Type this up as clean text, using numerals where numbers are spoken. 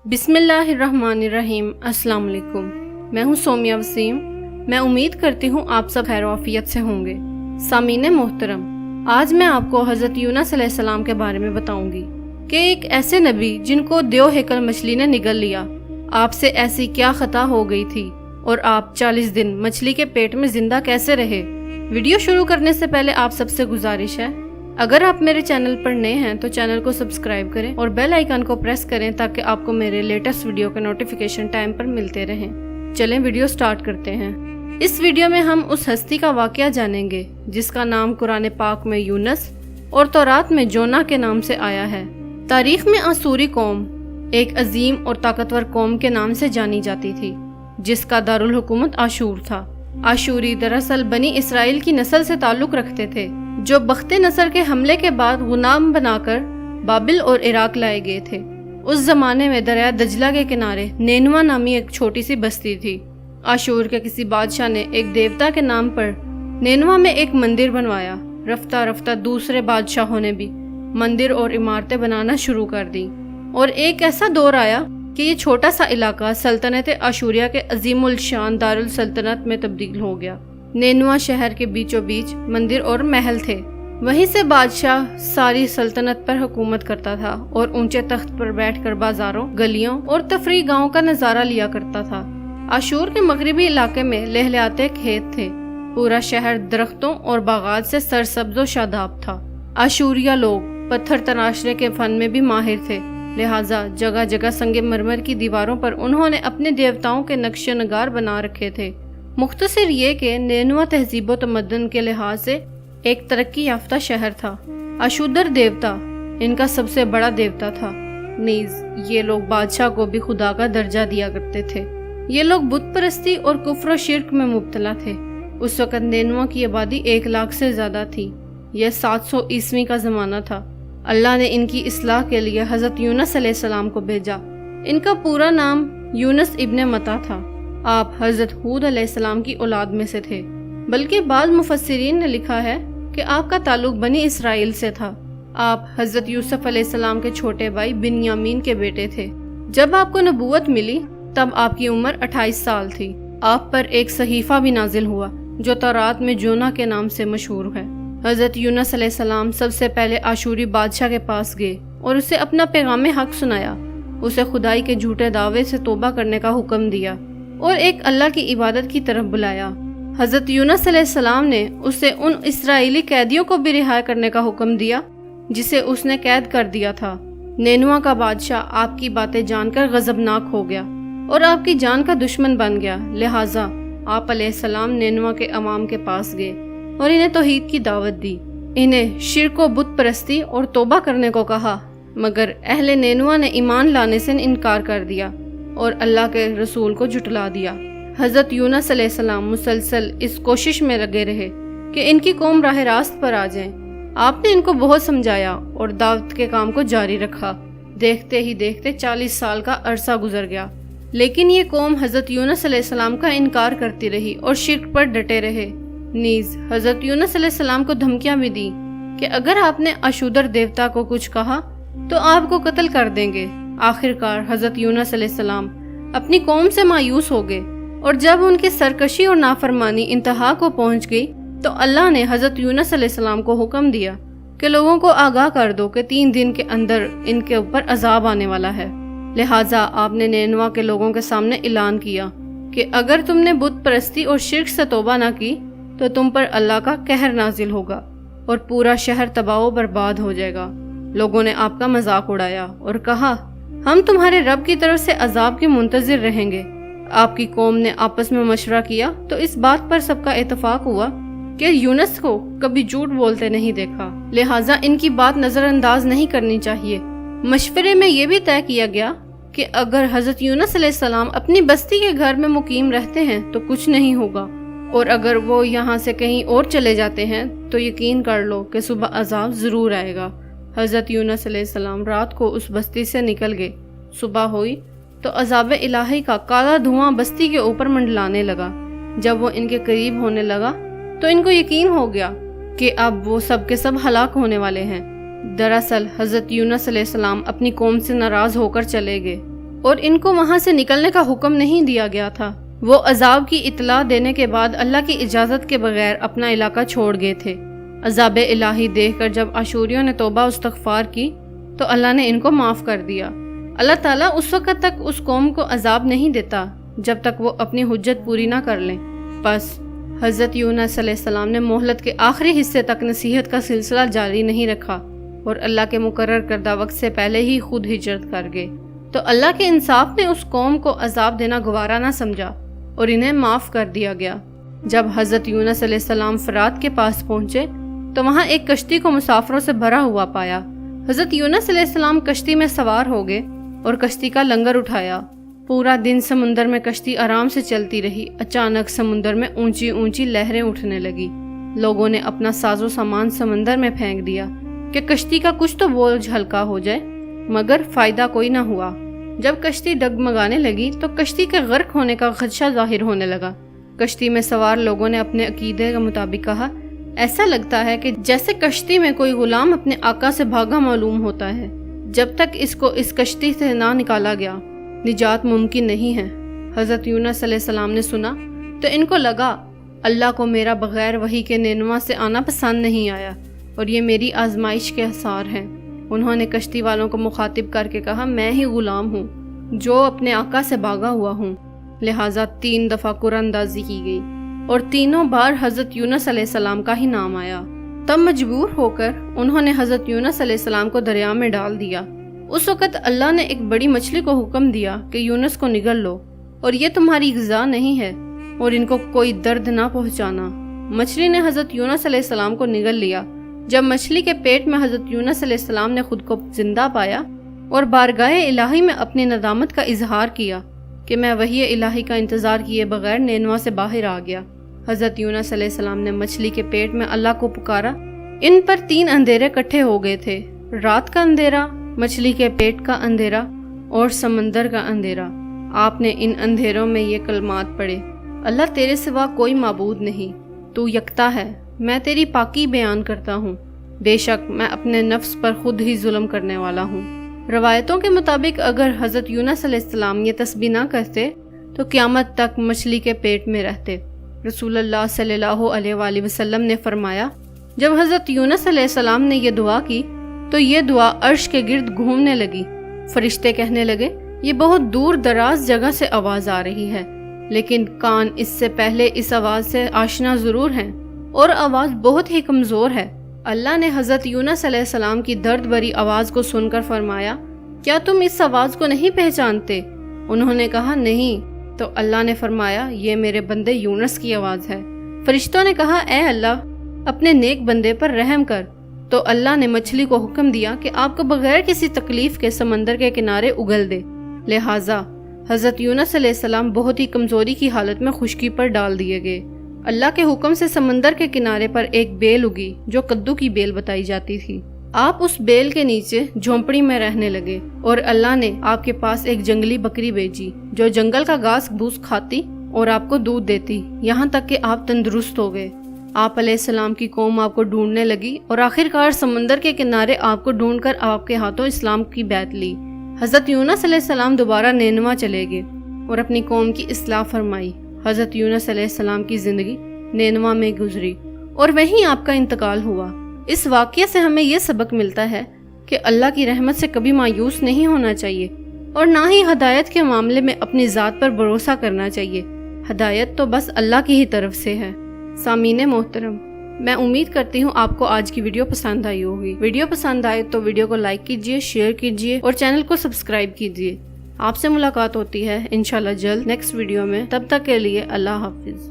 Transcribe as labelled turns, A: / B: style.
A: بسم اللہ الرحمن الرحیم۔ السلام علیکم، میں ہوں سومیہ وسیم۔ میں امید کرتی ہوں آپ سب خیر و عافیت سے ہوں گے۔ سامعین محترم، آج میں آپ کو حضرت یونس علیہ السلام کے بارے میں بتاؤں گی کہ ایک ایسے نبی جن کو دیو ہیکل مچھلی نے نگل لیا، آپ سے ایسی کیا خطا ہو گئی تھی اور آپ 40 دن مچھلی کے پیٹ میں زندہ کیسے رہے۔ ویڈیو شروع کرنے سے پہلے آپ سب سے گزارش ہے، اگر آپ میرے چینل پر نئے ہیں تو چینل کو سبسکرائب کریں اور بیل آئیکن کو پریس کریں تاکہ آپ کو میرے لیٹسٹ ویڈیو کے نوٹیفیکیشن ٹائم پر ملتے رہیں۔ چلیں ویڈیو سٹارٹ کرتے ہیں۔ اس ویڈیو میں ہم اس ہستی کا واقعہ جانیں گے جس کا نام قرآن پاک میں یونس اور تورات میں جونا کے نام سے آیا ہے۔ تاریخ میں آسوری قوم ایک عظیم اور طاقتور قوم کے نام سے جانی جاتی تھی جس کا دارالحکومت آشور تھا۔ آشوری دراصل بنی اسرائیل کی نسل سے تعلق رکھتے تھے جو بخت نصر کے حملے کے بعد غلام بنا کر بابل اور عراق لائے گئے تھے۔ اس زمانے میں دریا دجلہ کے کنارے نینوا نامی ایک چھوٹی سی بستی تھی۔ آشور کے کسی بادشاہ نے ایک دیوتا کے نام پر نینوا میں ایک مندر بنوایا۔ رفتہ رفتہ دوسرے بادشاہوں نے بھی مندر اور عمارتیں بنانا شروع کر دی اور ایک ایسا دور آیا کہ یہ چھوٹا سا علاقہ سلطنت آشوریہ کے عظیم الشان دارالسلطنت میں تبدیل ہو گیا۔ نینوا شہر کے بیچوں بیچ مندر اور محل تھے، وہیں سے بادشاہ ساری سلطنت پر حکومت کرتا تھا اور اونچے تخت پر بیٹھ کر بازاروں، گلیوں اور تفریح گاہوں کا نظارہ لیا کرتا تھا۔ آشور کے مغربی علاقے میں لہلہاتے کھیت تھے، پورا شہر درختوں اور باغات سے سرسبز و شاداب تھا۔ آشوریہ لوگ پتھر تراشنے کے فن میں بھی ماہر تھے، لہٰذا جگہ جگہ سنگ مرمر کی دیواروں پر انہوں نے اپنے دیوتاؤں کے نقش و نگار بنا رکھے تھے۔ مختصر یہ کہ نینوا تہذیب و تمدن کے لحاظ سے ایک ترقی یافتہ شہر تھا۔ اشودر دیوتا ان کا سب سے بڑا دیوتا تھا، نیز یہ لوگ بادشاہ کو بھی خدا کا درجہ دیا کرتے تھے۔ یہ لوگ بت پرستی اور کفر و شرک میں مبتلا تھے۔ اس وقت نینوا کی آبادی 1 لاکھ سے زیادہ تھی۔ یہ 700 عیسوی کا زمانہ تھا۔ اللہ نے ان کی اصلاح کے لیے حضرت یونس علیہ السلام کو بھیجا۔ ان کا پورا نام یونس ابن متا تھا۔ آپ حضرت ہود علیہ السلام کی اولاد میں سے تھے، بلکہ بعض مفسرین نے لکھا ہے کہ آپ کا تعلق بنی اسرائیل سے تھا۔ آپ حضرت یوسف علیہ السلام کے چھوٹے بھائی بنیامین کے بیٹے تھے۔ جب آپ کو نبوت ملی تب آپ کی عمر 28 سال تھی۔ آپ پر ایک صحیفہ بھی نازل ہوا جو تورات میں جونا کے نام سے مشہور ہے۔ حضرت یونس علیہ السلام سب سے پہلے آشوری بادشاہ کے پاس گئے اور اسے اپنا پیغام حق سنایا۔ اسے خدائی کے جھوٹے دعوے سے توبہ کرنے کا حکم دیا اور ایک اللہ کی عبادت کی طرف بلایا۔ حضرت یونس علیہ السلام نے اسے ان اسرائیلی قیدیوں کو بھی رہا کرنے کا حکم دیا جسے اس نے قید کر دیا تھا۔ نینوا کا بادشاہ آپ کی باتیں جان کر غضبناک ہو گیا اور آپ کی جان کا دشمن بن گیا، لہٰذا آپ علیہ السلام نینوا کے عوام کے پاس گئے اور انہیں توحید کی دعوت دی۔ انہیں شرک و بت پرستی اور توبہ کرنے کو کہا، مگر اہل نینوا نے ایمان لانے سے انکار کر دیا اور اللہ کے رسول کو جھٹلا دیا۔ حضرت یونس علیہ السلام مسلسل اس کوشش میں لگے رہے کہ ان کی قوم راہ راست پر آ جائیں۔ آپ نے ان کو بہت سمجھایا اور دعوت کے کام کو جاری رکھا۔ دیکھتے ہی دیکھتے 40 سال کا عرصہ گزر گیا، لیکن یہ قوم حضرت یونس علیہ السلام کا انکار کرتی رہی اور شرک پر ڈٹے رہے۔ نیز حضرت یونس علیہ السلام کو دھمکیاں بھی دی کہ اگر آپ نے اشودر دیوتا کو کچھ کہا تو آپ کو قتل کر دیں گے۔ آخرکار حضرت یونس علیہ السلام اپنی قوم سے مایوس ہو گئے اور جب ان کی سرکشی اور نافرمانی انتہا کو پہنچ گئی تو اللہ نے حضرت یونس علیہ السلام کو حکم دیا کہ لوگوں کو آگاہ کر دو کہ 3 دن کے اندر ان کے اوپر عذاب آنے والا ہے۔ لہٰذا آپ نے نینوا کے لوگوں کے سامنے اعلان کیا کہ اگر تم نے بت پرستی اور شرک سے توبہ نہ کی تو تم پر اللہ کا قہر نازل ہوگا اور پورا شہر تباہ و برباد ہو جائے گا۔ لوگوں نے آپ کا مذاق اڑایا اور کہا، ہم تمہارے رب کی طرف سے عذاب کے منتظر رہیں گے۔ آپ کی قوم نے آپس میں مشورہ کیا تو اس بات پر سب کا اتفاق ہوا کہ یونس کو کبھی جھوٹ بولتے نہیں دیکھا، لہٰذا ان کی بات نظر انداز نہیں کرنی چاہیے۔ مشورے میں یہ بھی طے کیا گیا کہ اگر حضرت یونس علیہ السلام اپنی بستی کے گھر میں مقیم رہتے ہیں تو کچھ نہیں ہوگا، اور اگر وہ یہاں سے کہیں اور چلے جاتے ہیں تو یقین کر لو کہ صبح عذاب ضرور آئے گا۔ حضرت یونس علیہ السلام رات کو اس بستی سے نکل گئے۔ صبح ہوئی تو عذاب الہی کا کالا دھواں بستی کے اوپر منڈلانے لگا۔ جب وہ ان کے قریب ہونے لگا تو ان کو یقین ہو گیا کہ اب وہ سب کے سب ہلاک ہونے والے ہیں۔ دراصل حضرت یونس علیہ السلام اپنی قوم سے ناراض ہو کر چلے گئے اور ان کو وہاں سے نکلنے کا حکم نہیں دیا گیا تھا۔ وہ عذاب کی اطلاع دینے کے بعد اللہ کی اجازت کے بغیر اپنا علاقہ چھوڑ گئے تھے۔ عذاب الہی دیکھ کر جب اشوریوں نے توبہ استغفار کی تو اللہ نے ان کو معاف کر دیا۔ اللہ تعالیٰ اس وقت تک اس قوم کو عذاب نہیں دیتا جب تک وہ اپنی حجت پوری نہ کر لیں۔ بس حضرت یونس علیہ السلام نے مہلت کے آخری حصے تک نصیحت کا سلسلہ جاری نہیں رکھا اور اللہ کے مقرر کردہ وقت سے پہلے ہی خود ہجرت کر گئے، تو اللہ کے انصاف نے اس قوم کو عذاب دینا گوارا نہ سمجھا اور انہیں معاف کر دیا گیا۔ جب حضرت یونس علیہ السلام فرات کے پاس پہنچے تو وہاں ایک کشتی کو مسافروں سے بھرا ہوا پایا۔ حضرت یونس علیہ السلام کشتی میں سوار ہو گئے اور کشتی کا لنگر اٹھایا۔ پورا دن سمندر میں کشتی آرام سے چلتی رہی۔ اچانک سمندر میں اونچی اونچی لہریں اٹھنے لگی۔ لوگوں نے اپنا ساز و سامان سمندر میں پھینک دیا کہ کشتی کا کچھ تو بوجھ ہلکا ہو جائے، مگر فائدہ کوئی نہ ہوا۔ جب کشتی ڈگمگانے لگی تو کشتی کے غرق ہونے کا خدشہ ظاہر ہونے لگا۔ کشتی میں سوار لوگوں نے اپنے عقیدے کے مطابق کہا، ایسا لگتا ہے کہ جیسے کشتی میں کوئی غلام اپنے آقا سے بھاگا معلوم ہوتا ہے۔ جب تک اس کو اس کشتی سے نہ نکالا گیا نجات ممکن نہیں ہے۔ حضرت یونس علیہ السلام نے سنا تو ان کو لگا اللہ کو میرا بغیر وحی کے نینوا سے آنا پسند نہیں آیا اور یہ میری آزمائش کے آثار ہیں۔ انہوں نے کشتی والوں کو مخاطب کر کے کہا، میں ہی غلام ہوں جو اپنے آقا سے بھاگا ہوا ہوں۔ لہٰذا 3 دفعہ قرآن اندازی کی گئی اور تینوں بار حضرت یونس علیہ السلام کا ہی نام آیا۔ تب مجبور ہو کر انہوں نے حضرت یونس علیہ السلام کو دریا میں ڈال دیا۔ اس وقت اللہ نے ایک بڑی مچھلی کو حکم دیا کہ یونس کو نگل لو اور یہ تمہاری غذا نہیں ہے اور ان کو کوئی درد نہ پہنچانا۔ مچھلی نے حضرت یونس علیہ السلام کو نگل لیا۔ جب مچھلی کے پیٹ میں حضرت یونس علیہ السلام نے خود کو زندہ پایا اور بارگاہ الہی میں اپنی ندامت کا اظہار کیا کہ میں وحی الہی کا انتظار کیے بغیر نینوا سے باہر آ گیا، حضرت یونس علیہ السلام نے مچھلی کے پیٹ میں اللہ کو پکارا۔ ان پر 3 اندھیرے اکٹھے ہو گئے تھے، رات کا اندھیرا، مچھلی کے پیٹ کا اندھیرا اور سمندر کا اندھیرا۔ آپ نے ان اندھیروں میں یہ کلمات پڑھے، اللہ تیرے سوا کوئی معبود نہیں، تو یکتا ہے، میں تیری پاکی بیان کرتا ہوں، بے شک میں اپنے نفس پر خود ہی ظلم کرنے والا ہوں۔ روایتوں کے مطابق اگر حضرت یونس علیہ السلام یہ تسبیح نہ کرتے تو قیامت تک مچھلی کے پیٹ میں رہتے۔ رسول اللہ صلی اللہ علیہ وآلہ وسلم نے فرمایا، جب حضرت یونس علیہ السلام نے یہ دعا کی تو یہ دعا عرش کے گرد گھومنے لگی۔ فرشتے کہنے لگے، یہ بہت دور دراز جگہ سے آواز آ رہی ہے، لیکن کان اس سے پہلے اس آواز سے آشنا ضرور ہیں اور آواز بہت ہی کمزور ہے۔ اللہ نے حضرت یونس علیہ السلام کی درد بھری آواز کو سن کر فرمایا، کیا تم اس آواز کو نہیں پہچانتے؟ انہوں نے کہا، نہیں۔ تو اللہ نے فرمایا، یہ میرے بندے یونس کی آواز ہے۔ فرشتوں نے کہا، اے اللہ، اپنے نیک بندے پر رحم کر۔ تو اللہ نے مچھلی کو حکم دیا کہ آپ کو بغیر کسی تکلیف کے سمندر کے کنارے اگل دے۔ لہٰذا حضرت یونس علیہ السلام بہت ہی کمزوری کی حالت میں خشکی پر ڈال دیے گئے۔ اللہ کے حکم سے سمندر کے کنارے پر ایک بیل اگی جو کدو کی بیل بتائی جاتی تھی۔ آپ اس بیل کے نیچے جھونپڑی میں رہنے لگے اور اللہ نے آپ کے پاس ایک جنگلی بکری بھیجی جو جنگل کا گھاس بھوس کھاتی اور آپ کو دودھ دیتی، یہاں تک کہ آپ تندرست ہو گئے۔ آپ علیہ السلام کی قوم آپ کو ڈھونڈنے لگی اور آخرکار سمندر کے کنارے آپ کو ڈھونڈ کر آپ کے ہاتھوں اسلام کی بیعت لی۔ حضرت یونس علیہ السلام دوبارہ نینوا چلے گئے اور اپنی قوم کی اصلاح فرمائی۔ حضرت یونس علیہ السلام کی زندگی نینوا میں گزری اور وہیں آپ کا انتقال ہوا۔ اس واقعے سے ہمیں یہ سبق ملتا ہے کہ اللہ کی رحمت سے کبھی مایوس نہیں ہونا چاہیے اور نہ ہی ہدایت کے معاملے میں اپنی ذات پر بھروسہ کرنا چاہیے۔ ہدایت تو بس اللہ کی ہی طرف سے ہے۔ سامعین محترم، میں امید کرتی ہوں آپ کو آج کی ویڈیو پسند آئی ہوگی۔ ویڈیو پسند آئے تو ویڈیو کو لائک کیجئے، شیئر کیجئے اور چینل کو سبسکرائب کیجئے۔ آپ سے ملاقات ہوتی ہے انشاءاللہ جلد نیکسٹ ویڈیو میں۔ تب تک کے لیے اللہ حافظ۔